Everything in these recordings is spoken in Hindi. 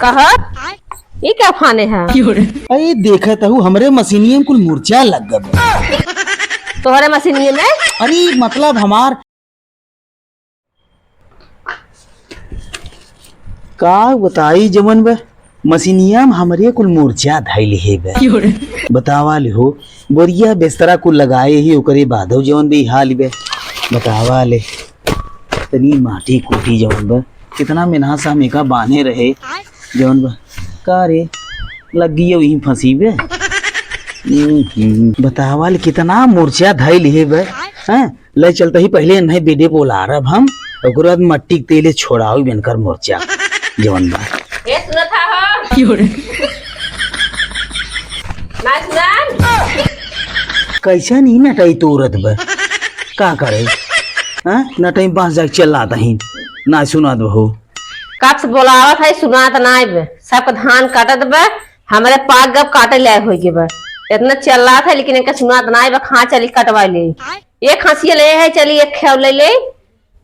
कहा ये क्या फाने हैं? अरे देखा तहु हमरे मशीनिये में कुल मुर्चा लग गए। तोहरे मशीनिये में? अरे मतलब हमार का बताई जमन बे मशीनिया में हमरे कुल मुर्चा धैल हे बे। बतावा ले हो बोरिया बिस्तरा कुल लगाए ही ओकरे बाधव जवन बे हाल बे। बतावा ले तनी माटी कूटी जवन बे कितना मेहनत से हम एका बांधे रहे जवन बे का रे लग गई वही फंसी बे। बतावा ले कितना मुर्चा धैल हे बे। हैं ले चलते ही पहले नहीं बेडे बोला रब हम ओकरे बाद मट्टी के तेले छोड़ाओ बनकर मुर्चा जवन बा। ये सुना था हो? मैं सुना कैसा नहीं नटाई तोरत बे का करे हाँ नटाई बांस जाके चला दही ना सुना दो कब से बोलावत है सुना तो ना बे सबका धान काटत बे हमारे पाक गब काटे ले हो गए बे इतना चल रहा था लेकिन इनका सुना तो ना बे कहाँ चली कटवाई ले एक खांसी ले है चली एक खेव ले ले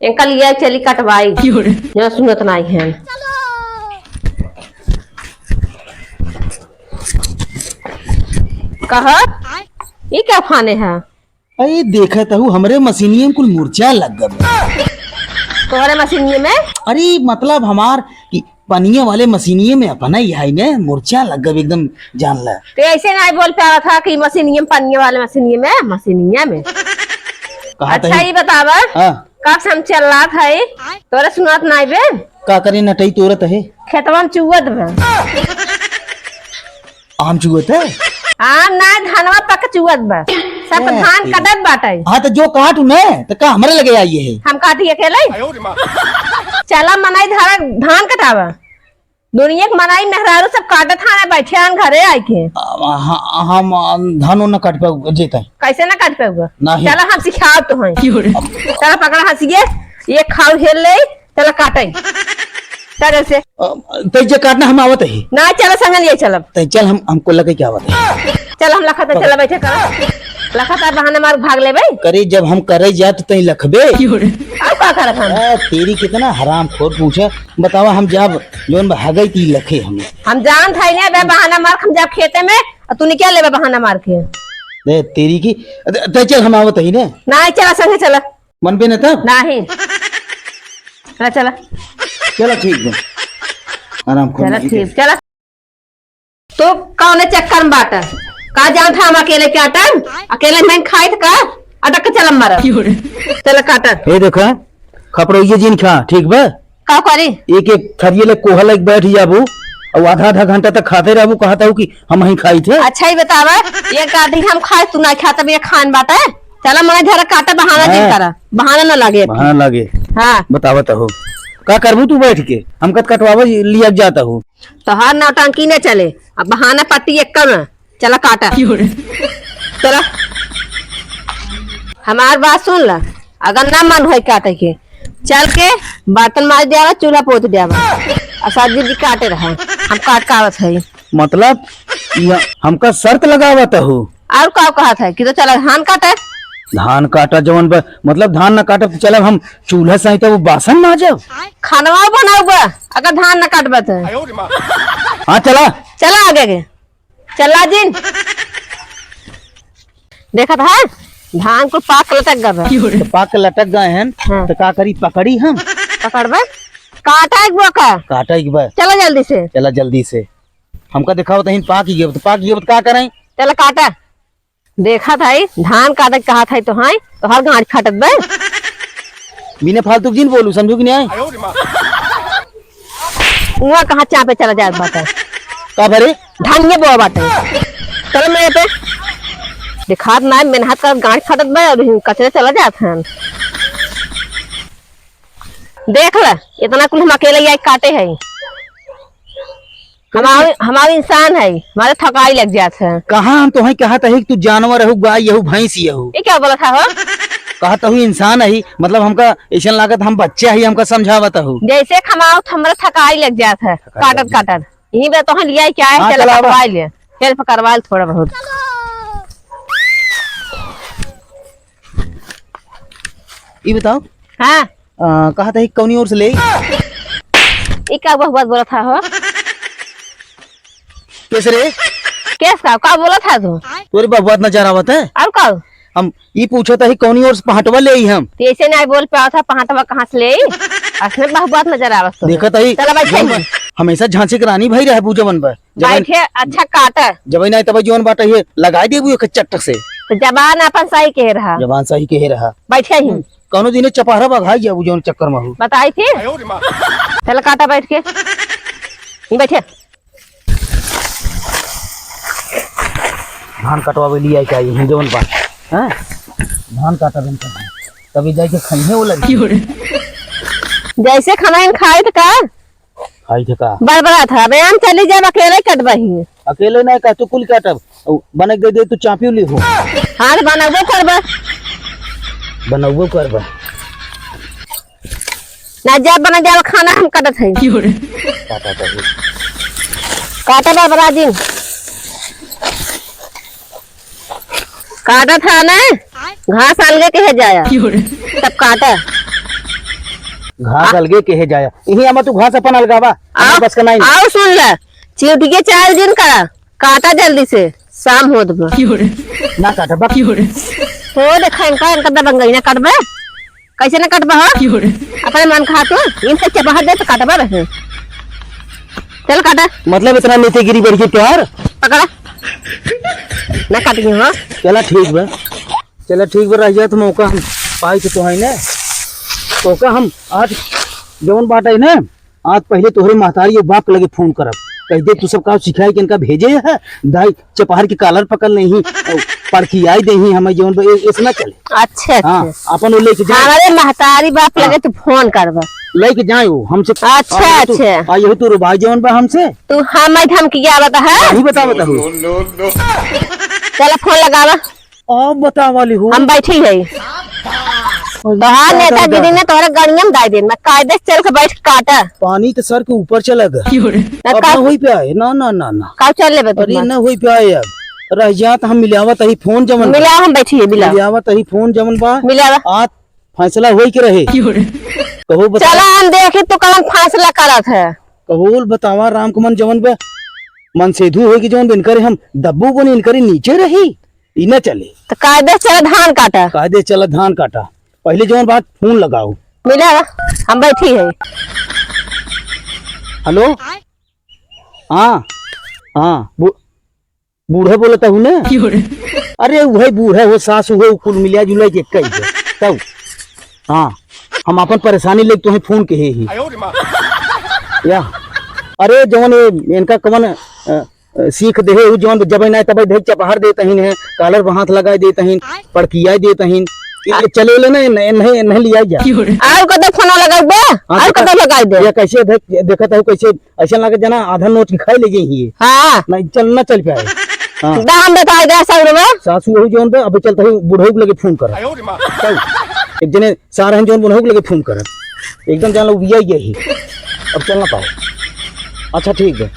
इनका लिया चली कटवाई जो सुनत नहीं है। कहा ये क्या फाने हैं? अरे देखा तहु हमरे मशीनिये में कुल मुर्चा लग गए। तोहरे मशीनिये में? अरे मतलब हमार कि पनिया वाले मशीनिये में अपना ही है ने मुर्चा लग गए एकदम जान ला। तो ऐसे नहीं बोल पा था कि मशीनिये में पनिया वाले मशीनिये में अच्छा ये बतावा कब से हम चल रहा था तोरे सुनात नहीं बे का करे नटई तोरत है खेतवा में चुवत बे आम चुवत है आम ना धानवा पक चुवत बे सब धान कटत बाटे। हाँ तो जो काटू ने तो का हमरे लगे आइए है हम काटी अकेले चला मनाई धारा धान कटावा दुनिया के मनाई मेहरारू सब काटत थाने बैठे आन घरे आई के हम धानो न काट पाऊ जेता कैसे ना काट पाऊगा नहीं चला हम सिखाओ तो हैं चला पकड़ा हंसिए ये खाओ हेल ले चला काटे चल से तो जे काटना हम आवत है ना चला संग लिए चलब तो चल हमको लगे क्या आवत है चल हम लखा चला बैठे कर लखा बहाने मार भाग ले भाई करे जब हम करे जा तो तई लखबे अब का करत हम तेरी कितना हराम खोर पूछे बतावा हम जब जोन भागई ती लखे हम जान था ने बे बहाना मार हम जब खेते में तूने क्या लेबे बहाना मार के दे तेरी की तो चल हम आवत ही ने नहीं चला संगे चला मन पे न तब नहीं चला चला चलो ठीक है आराम कर चला ठीक चला तो कौन चक्कर में बाटा का जान था हम अकेले क्या टाइम अकेले मैं खाई का अटक के चलम मारा चल काटा ए देखा खपरो ये जिन खा ठीक बा का करी एक एक थरिये ले कोहल एक बैठ जाबू और आधा आधा घंटा तक खाते रहबू कहता हूँ कि हम ही खाई थे। अच्छा ही बतावा ये गाड़ी हम खाए तू ना खाता भी खान बाटा है चला मैं धरा काटा बहाना दिन करा बहाना ना लगे बहाना लगे हाँ बतावत हो का करबू तू बैठ के हम कत कटवावा लिया जाता हूँ तो हर नौटंकी न चले अब बहाना पट्टी एक कम चला काटा चला हमार बात सुन ला अगर ना मन हो काटे के चल के बर्तन मार दिया चूल्हा पोत दिया और सब्जी भी काटे रहा हम काट कावत है मतलब हमका शर्त लगावत हो और का कहा था कि तो चला धान काटे धान काटा जवन मतलब धान न काटा तो चला हम चूल्हा सहित वो बासन माजब खानवा बनाऊगा अगर धान न काटबा तो हाँ चला चला आगे के चला जिन देखा था धान को पाक लटक गए तो पाक लटक गए हैं तो का करी पकड़ी हम पकड़बे काटा एक बोका काटा एक बार चला जल्दी से चला जल्दी से हमका दिखाओ तो पाक ही गए तो पाक गए तो क्या करें चला काटा देखा था धान काटे कहा था तो हाँ तो हर गाड़ी फटत बे बिना फालतू जिन बोलू समझो कि नहीं वहाँ कहाँ चापे चला जाए बात है का भरे धान ये बोआ बाटे चलो मेरे पे दिखात ना मेहनत कर गाड़ी फटत बे और कचरे चला जाते हैं देख ले इतना कुल हम अकेले ये काटे है हमारे इंसान है हमारे थकाई लग जाते हैं कहाँ हम तो है कहता है कि तू जानवर हो गाय यहू भैंस यहू ये क्या बोला था हो कहता हूँ इंसान है मतलब हमका ऐसा लागत हम बच्चे ही हमका समझावत हूँ जैसे खमाओ हमारा थकाई लग जाता है काटत काटत यही बात तो लिया क्या है चल करवा ले हेल्प करवा ले थोड़ा बहुत ये बताओ हाँ कहा था कौनी ओर से ले क्या बहुत बोला था हो कैसे रे? केस का बोला था तू? तोरे बबुआ नजर आवत है। अब का हम ये पूछा था कौनी और पहाटवा ले आई हम। ऐसे नहीं बोल पाया था पहाटवा कहाँ से ले आई? असने बहुत नजर आवत तो देखा था चला बैठ हमेशा झांसी के रानी भाई रहे पूजवन पर बैठे अच्छा काटा जब नहीं तब जीवन बाटा ये लगा दे वो चट्टक से तो जबान अपन सही कह रहा जबान सही कहे रहा बैठे ही कौनो दिन चपहरा बघाई जा जो चक्कर में हो बताई थी चल काटा बैठ के नहीं बैठे धान कटवावे लिया क्या ये जवन बात हैं धान काटा बन तभी जाके खइहे वो लगी जैसे खाना खाए तो का खाई थे का बड़ा था अब हम चली जाए अकेले कटबही अकेले नहीं का तू कुल काटब बन दे तू चापी ली हो हाँ तो बनबो करबा बनबो करबा ना जब बना जाए खाना हम कटत है काटा चाहिए काटा बड़ा दिन काटा था ना घास अलगे के जाया तब काटा घास अलगे के जाया यही हम तू घास अपन अलगावा बस का नहीं आओ सुन ले चिवटी के 4 दिन करा काटा जल्दी से शाम हो दबा ना काटा बा हो देखा इनका दबंग ना कटबे कैसे ना कटबा हो अपने मन खा तो इनसे चपहा दे तो काटबा रहे चल काटा मतलब इतना नीचेगिरी बढ़ गई प्यार पकड़ा ना काटिए हो चला ठीक बा रह जाए तो मौका हम पाई तो है ना तो का हम आज जवन बात है ना आज पहले तोहरे महतारी और बाप लगे फोन करब कह दे तू सब का सिखाए कि इनका भेजे है दाई चपहर की कालर पकड़ नहीं परखी आई दे हमें जवन इसना चले अच्छा हाँ अपन वो लेके जाए हमारे महतारी बाप लगे तो फोन करबा लेके जाए वो हमसे अच्छा अच्छा आई हो तू भाई जवन बा हमसे तू हम धमकी क्या बता है नहीं बता चल फोन लगावा अब बता वाली हो हम बैठी है बाहर नेतागिरी ने तोहरे गड़िया में दाई दिन मैं कायदे से चल के बैठ काटा पानी तो सर के ऊपर चला गया अब ना होई पे आए ना ना ना ना का चल ले अरे ना होई पे आए अब रह जात हम मिलावत ही फोन जमन मिला हम बैठी है मिलावत ही फोन जमन बा मिलावा आज फैसला होई के रहे कहो बता चला हम देखी तो कौन फैसला करत है कहोल बतावा राम कुमन जमन बा मन सेधु होई के जवन बिनकर हम दब्बू बन इनकर नीचे रही इना चले तो कायदे से चल धान काटा कायदे चला धान काटा पहले जवन बात फोन लगाओ मिलावा हम बैठी है हेलो हाँ हाँ बूढ़े बोलता हूँ ना अरे वही बूढ़े हो सास हो कुल मिलिया जुला के कई तब हाँ हम अपन परेशानी ले तुम्हें फोन के ही या अरे जवन इनका कवन सीख दे जवन जब ना तब देख चपहर देता ही है कालर हाथ लगाए देता ही पड़किया देता ही चले ले नहीं लिया जा और कदे फोन लगाई दे और कदे लगाई दे या कैसे देखा था कैसे ऐसा लगे जना आधा नोट खाई ले गई है हां नहीं चलना चल पाए हां दाम बताई दे सब में सासू हो जोन पे अब चलता है बुढ़ऊ लगे फोन कर एक जने सारे हैं जोन बुढ़ऊ लगे फोन कर एकदम जान लो बिया ही अब चलना पाओ अच्छा ठीक है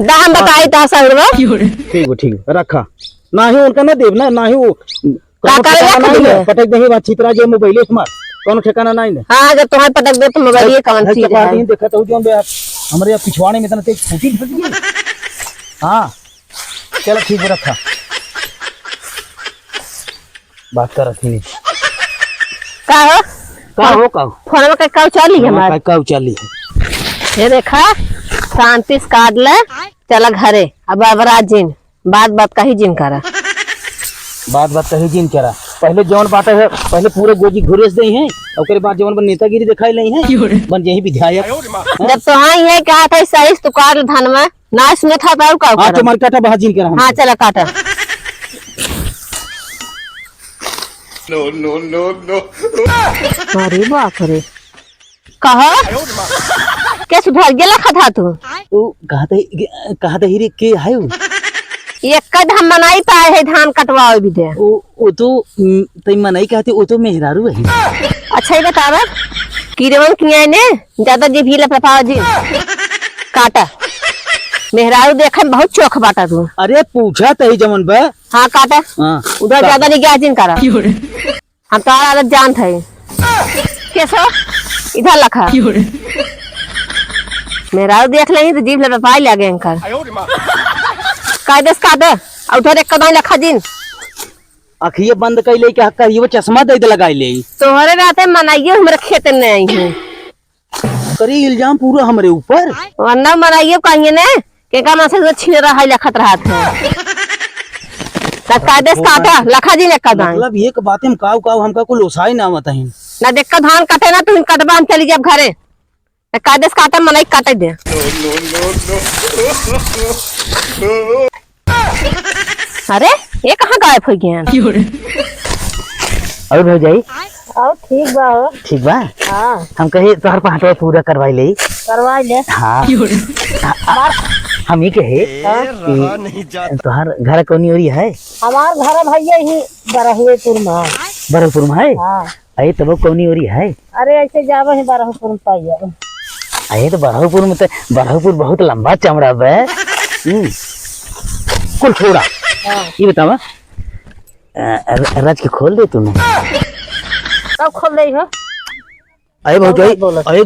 दाम बताई ता सब में ठीक है रखा ना ही उनका ना देव ना ही वो पटक दे बात छितरा जो मोबाइल हमार कौन ठिकाना नहीं है हां जब तुम्हारे पटक दे तो मोबाइल कौन चीज है देखा तो जो हमारे पिछवाड़े में इतना तेज फूटी फट गई हां चलो ठीक है रखा बात कर रखी नहीं का फोन में का चली है हमार का चली ये देखा शांति से काट ले चला घरे अब अवराज जिन बात का ही जिन करा बात कही जिन करा पहले जवन बात है पहले पूरे गोजी घुरेस दे हैं और बाद जवन बन नेतागिरी दिखाई नहीं है बन यही विधायक जब तो हाँ ये कहा था सही तो काट धान में नाच में था तो का हां तुम्हारे काटा बाहर जिन करा हां चला काटा नो अरे बाप रे कहा क्या सुधर गेला खा तू ओ कहता ही रे के है एक कद हम मनाई पाए है धान कटवाओ भी दे ओ तो तई मनाई कहते ओ तो मेहरारू है अच्छा ही बतावा किरवन किया ने ज्यादा जी भी लफावा जी काटा मेहरारू देखे बहुत चोख बाटा तू अरे पूछा तही जमन बा हां काटा हां उधर ज्यादा नहीं गया जिन करा हम तो आदत जान थे कैसे इधर लखा मेहरारू देख लेंगे तो जीभ लफाई लगे अंकर कायदे से काटे और उधर एक कदाई लखा दिन अखिए बंद कैले के हक्का ये चश्मा दे लगाई ले तोहरे रहते मनाइए हमारे खेत में आई हूँ करे इल्जाम पूरा हमरे ऊपर वरना मनाइए कहिए ने के का से छीन रहा है लखत रहा था कायदे से काटे लखा दिन एक कदाई मतलब एक बात हम काव हमका कुल ओसाई ना मत है ना देख का धान काटे ना तू कटबा हम चली जाब घरे कायदे से काटे मनाई काटे दे अरे ये कहाँ गायब हो गया और हो जाई और ठीक बा हाँ हम कहे तोहर पांचवा पूरा करवाई ले करवाई ले हाँ हम ही कहे कि तोहर घर कौनी ओरी है हमार घर भैया ही बरहपुर में बरहपुर में है हाँ अरे तब कौनी ओरी है अरे ऐसे जावे है बरहपुर में पाइए अरे तो बरहपुर में तो बरहपुर बहुत लंबा चमड़ा बे कुल छोड़ा ये बतावा राज के खोल दे तूने कब खोल रही हो अरे बहुत अरे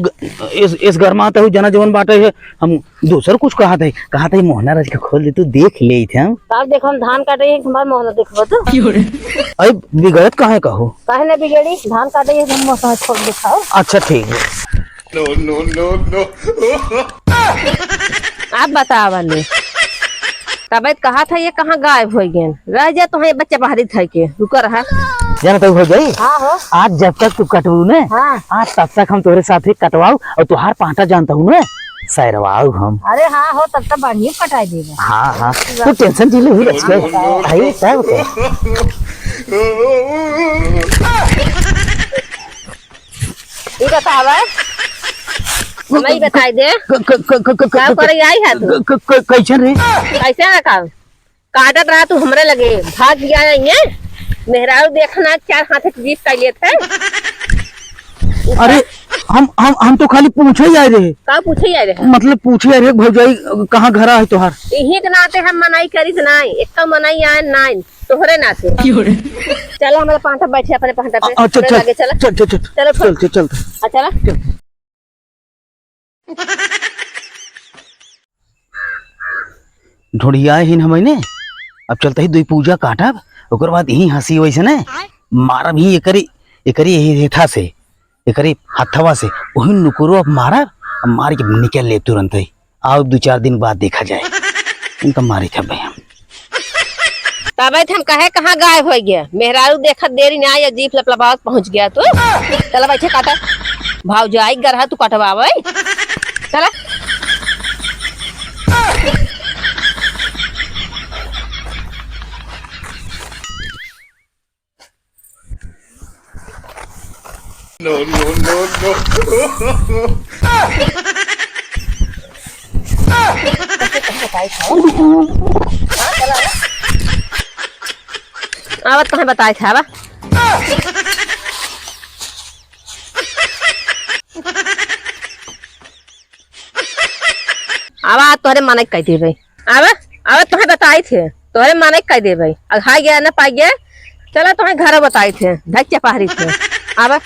इस घर में आता हूँ जना जवन बाटे है हम दूसर कुछ कहा था मोहना राज के खोल दे तू देख ले थे हम तब देखो हम धान काटे हैं हमारे मोहना देखो तो अरे बिगड़त कहाँ कहो काहे ना बिगड़ी धान काटे हैं हम मोहना छोड़ दिखाओ अच्छा ठीक है नो आप बताओ वाले तब कहा था ये कहाँ गायब हो गए रह जा तो ये बच्चे बाहरी था के रुका रहा जाना तो हो गई हाँ हो आज जब तक तू कटवू ने हाँ आज तब तक हम तोरे साथ ही कटवाऊ और तुहार पांटा जानता हूँ ना सैरवाऊ हम अरे हाँ हो तब तक बढ़िया कटाई देगा हाँ हाँ तू टेंशन झीले हुई रच के भाई तब ये बतावा नहीं बताई दे क्या करे आई है तू कैसे रे कैसे रखा काटत रहा तू हमरे लगे भाग गया है मेहरारू देखना चार हाथ से जीप कर लिए थे अरे हम तो खाली पूछे ही आए रहे का पूछे ही रहे मतलब पूछे आए रहे भौजाई कहाँ घर है तुहार यही के नाते हम मनाई करी नहीं एक तो मनाई आए नहीं तोहरे नाते चलो हमारे पांठा बैठे अपने पांठा पे अच्छा चल चल चल चल चलो चल चल चला ढोढ़िया ही हमें ने अब चलते ही दुई पूजा काटब ओकर बाद यही हंसी वैसे ने मारब ही एकरी हेथा से एकरी हथवा से वही नुकुरो अब मारब अब मार के निकल ले तुरंत ही आओ 2-4 दिन बाद देखा जाए इनका मारे थे भाई हम तब हम कहे कहाँ गायब हो गया मेहरारू देखत देरी ना या जीप लपलपावत पहुंच गया तू चला बैठे काटा भाव जाई गरहा तू कटवावे चला आवत कहाँ बताए थे अब आवाज तोहरे माने कह दे भाई अब तुम्हें बताई थे तोहरे माने कह दे भाई अघा गया ना पाई गया चला तुम्हें घर बताई थे धक्के पहाड़ी थे अब